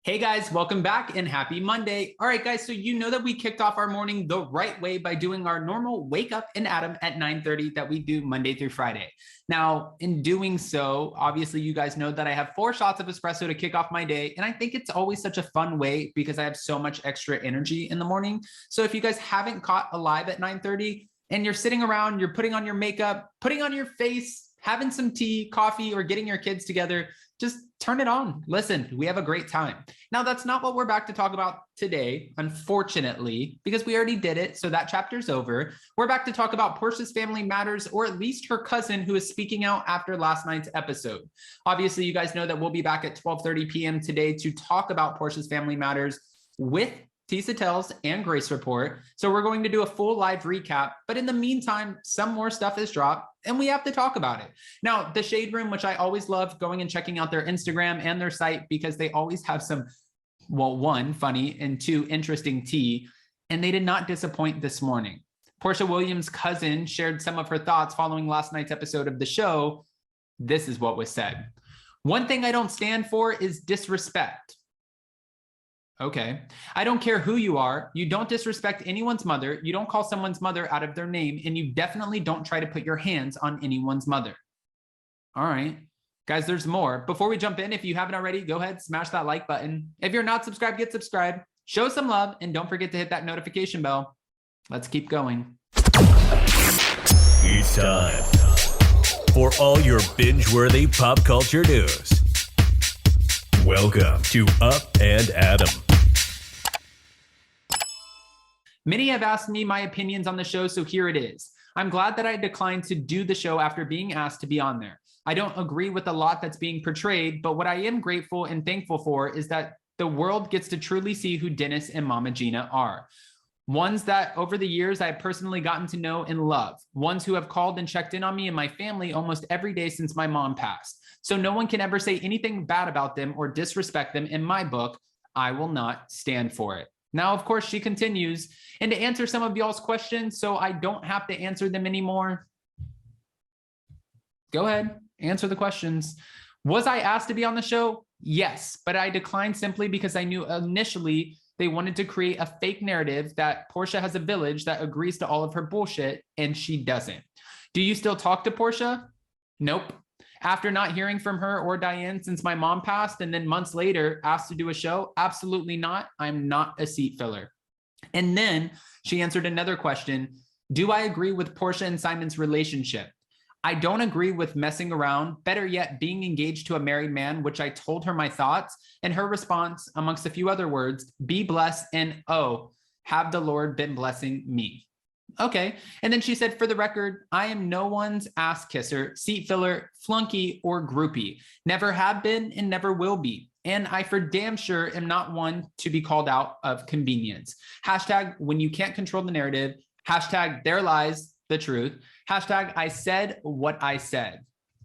Hey guys, welcome back and happy Monday. All right, guys, so you know that we kicked off our morning the right way by doing our normal wake up and Adam at 9:30 that we do Monday through Friday. Now, in doing so, obviously you guys know that I have 4 shots of espresso to kick off my day, and I think it's always such a fun way because I have so much extra energy in the morning. So if you guys haven't caught a live at 9:30 and you're sitting around, you're putting on your makeup, putting on your face, having some tea, coffee, or getting your kids together, just turn it on. Listen, we have a great time. Now, that's not what we're back to talk about today, unfortunately, because we already did it. So that chapter's over. We're back to talk about Porsha's family matters, or at least her cousin who is speaking out after last night's episode. Obviously, you guys know that we'll be back at 12:30 p.m. today to talk about Porsha's family matters with Tisa Tells and Grace Report. So we're going to do a full live recap, but in the meantime, some more stuff is dropped and we have to talk about it. Now, the Shade Room, which I always love going and checking out their Instagram and their site because they always have some, well, 1, funny, and 2, interesting tea, and they did not disappoint this morning. Porsha Williams' cousin shared some of her thoughts following last night's episode of the show. This is what was said. "One thing I don't stand for is disrespect." Okay. "I don't care who you are. You don't disrespect anyone's mother. You don't call someone's mother out of their name. And you definitely don't try to put your hands on anyone's mother." All right. Guys, there's more. Before we jump in, if you haven't already, go ahead, smash that like button. If you're not subscribed, get subscribed. Show some love. And don't forget to hit that notification bell. Let's keep going. It's time for all your binge-worthy pop culture news. Welcome to Up and Adam. Many have asked me my opinions on the show, so here it is. I'm glad that I declined to do the show after being asked to be on there. I don't agree with a lot that's being portrayed, but what I am grateful and thankful for is that the world gets to truly see who Dennis and Mama Gina are. Ones that over the years I've personally gotten to know and love. Ones who have called and checked in on me and my family almost every day since my mom passed. So no one can ever say anything bad about them or disrespect them in my book. I will not stand for it. Now, of course, she continues, and to answer some of y'all's questions so I don't have to answer them anymore. Go ahead, answer the questions. Was I asked to be on the show? Yes, but I declined simply because I knew initially they wanted to create a fake narrative that Porsha has a village that agrees to all of her bullshit, and she doesn't. Do you still talk to Porsha? Nope. After not hearing from her or Diane since my mom passed and then months later asked to do a show, absolutely not. I'm not a seat filler. And then she answered another question. Do I agree with Porsha and Simon's relationship? I don't agree with messing around, better yet, being engaged to a married man, which I told her my thoughts, and her response, amongst a few other words, be blessed and oh, have the Lord been blessing me. Okay. And then she said, for the record, I am no one's ass kisser, seat filler, flunky, or groupie. Never have been and never will be. And I for damn sure am not one to be called out of convenience. Hashtag when you can't control the narrative. Hashtag there lies the truth. Hashtag I said what I said.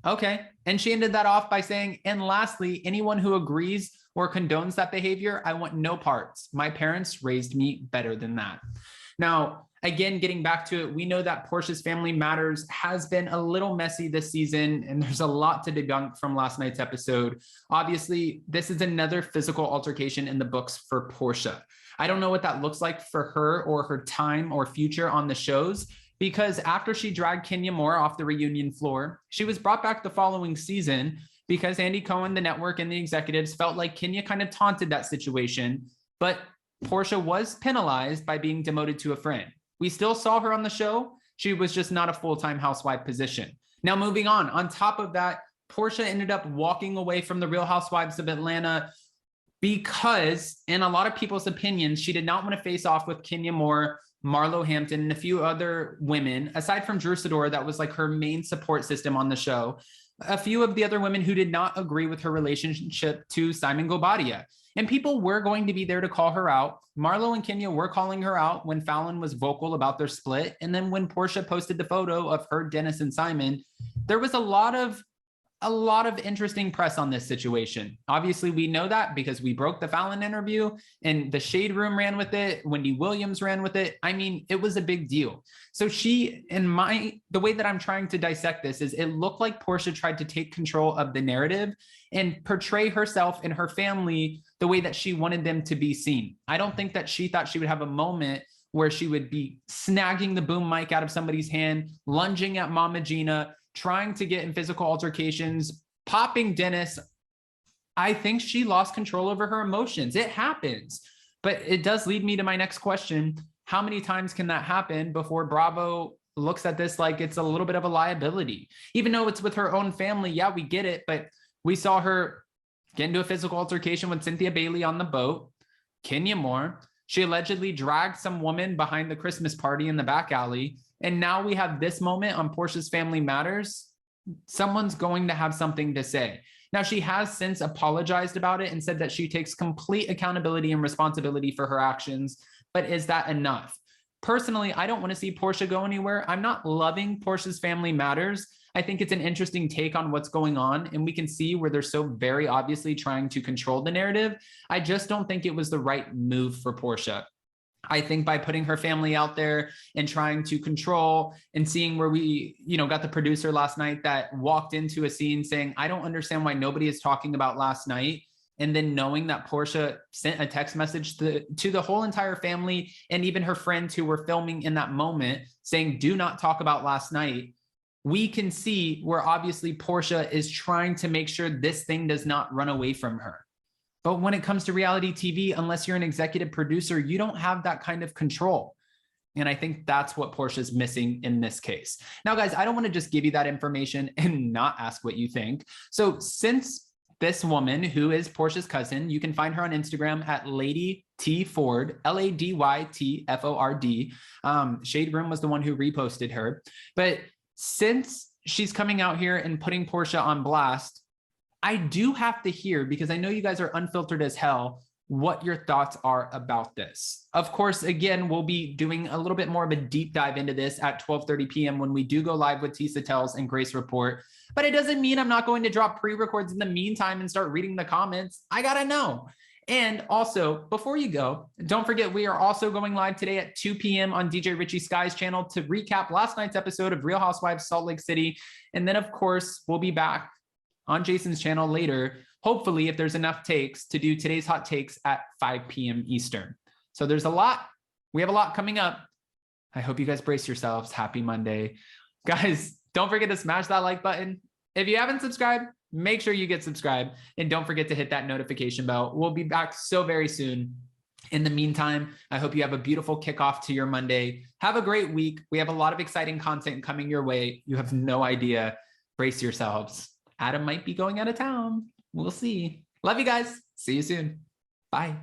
Okay. And she ended that off by saying, and lastly, anyone who agrees or condones that behavior, I want no parts. My parents raised me better than that. Now, again, getting back to it, we know that Porsha's family matters has been a little messy this season, and there's a lot to debunk from last night's episode. Obviously, this is another physical altercation in the books for Porsha. I don't know what that looks like for her or her time or future on the shows, because after she dragged Kenya Moore off the reunion floor, she was brought back the following season because Andy Cohen, the network, and the executives felt like Kenya kind of taunted that situation, but Porsha was penalized by being demoted to a friend. We still saw her on the show. She was just not a full-time housewife position. Now, moving on top of that, Porsha ended up walking away from the Real Housewives of Atlanta because, in a lot of people's opinions, she did not want to face off with Kenya Moore, Marlo Hampton, and a few other women, aside from Drew Sidora, that was like her main support system on the show. A few of the other women who did not agree with her relationship to Simon Gobadia. And people were going to be there to call her out. Marlo and Kenya were calling her out when Fallon was vocal about their split. And then when Porsha posted the photo of her, Dennis, and Simon, there was a lot of interesting press on this situation. Obviously, we know that because we broke the Fallon interview and the Shade Room ran with it. Wendy Williams ran with it. I mean, it was a big deal. So the way that I'm trying to dissect this is it looked like Porsha tried to take control of the narrative and portray herself and her family the way that she wanted them to be seen. I don't think that she thought she would have a moment where she would be snagging the boom mic out of somebody's hand, lunging at Mama Gina, trying to get in physical altercations, popping Dennis. I think she lost control over her emotions. It happens. But it does lead me to my next question. How many times can that happen before Bravo looks at this like it's a little bit of a liability? Even though it's with her own family, yeah, we get it. But we saw her get into a physical altercation with Cynthia Bailey on the boat, Kenya Moore. She allegedly dragged some woman behind the Christmas party in the back alley. And now we have this moment on Porsha's Family Matters. Someone's going to have something to say. Now, she has since apologized about it and said that she takes complete accountability and responsibility for her actions. But is that enough? Personally, I don't want to see Porsha go anywhere. I'm not loving Porsha's Family Matters. I think it's an interesting take on what's going on, and we can see where they're so very obviously trying to control the narrative. I just don't think it was the right move for Porsha. I think by putting her family out there and trying to control and seeing where we, got the producer last night that walked into a scene saying, I don't understand why nobody is talking about last night. And then knowing that Porsha sent a text message to the whole entire family and even her friends who were filming in that moment saying, do not talk about last night. We can see where obviously Porsha is trying to make sure this thing does not run away from her. But when it comes to reality TV, unless you're an executive producer, you don't have that kind of control. And I think that's what Porsha's missing in this case. Now, guys, I don't want to just give you that information and not ask what you think. So since this woman, who is Porsha's cousin, you can find her on Instagram at Lady T Ford, LADYTFORD. Shade Room was the one who reposted her. But since she's coming out here and putting Porsha on blast, I do have to hear, because I know you guys are unfiltered as hell, what your thoughts are about this. Of course, again, we'll be doing a little bit more of a deep dive into this at 12:30 p.m. when we do go live with Tisa Tells and Grace Report. But it doesn't mean I'm not going to drop pre-records in the meantime and start reading the comments. I gotta know. And also, before you go, don't forget, we are also going live today at 2 p.m. on DJ Richie Sky's channel to recap last night's episode of Real Housewives Salt Lake City. And then, of course, we'll be back on Jason's channel later, hopefully, if there's enough takes, to do today's hot takes at 5 p.m. Eastern. So there's a lot. We have a lot coming up. I hope you guys brace yourselves. Happy Monday. Guys, don't forget to smash that like button. If you haven't subscribed, make sure you get subscribed. And don't forget to hit that notification bell. We'll be back so very soon. In the meantime, I hope you have a beautiful kickoff to your Monday. Have a great week. We have a lot of exciting content coming your way. You have no idea. Brace yourselves. Adam might be going out of town. We'll see. Love you guys. See you soon. Bye.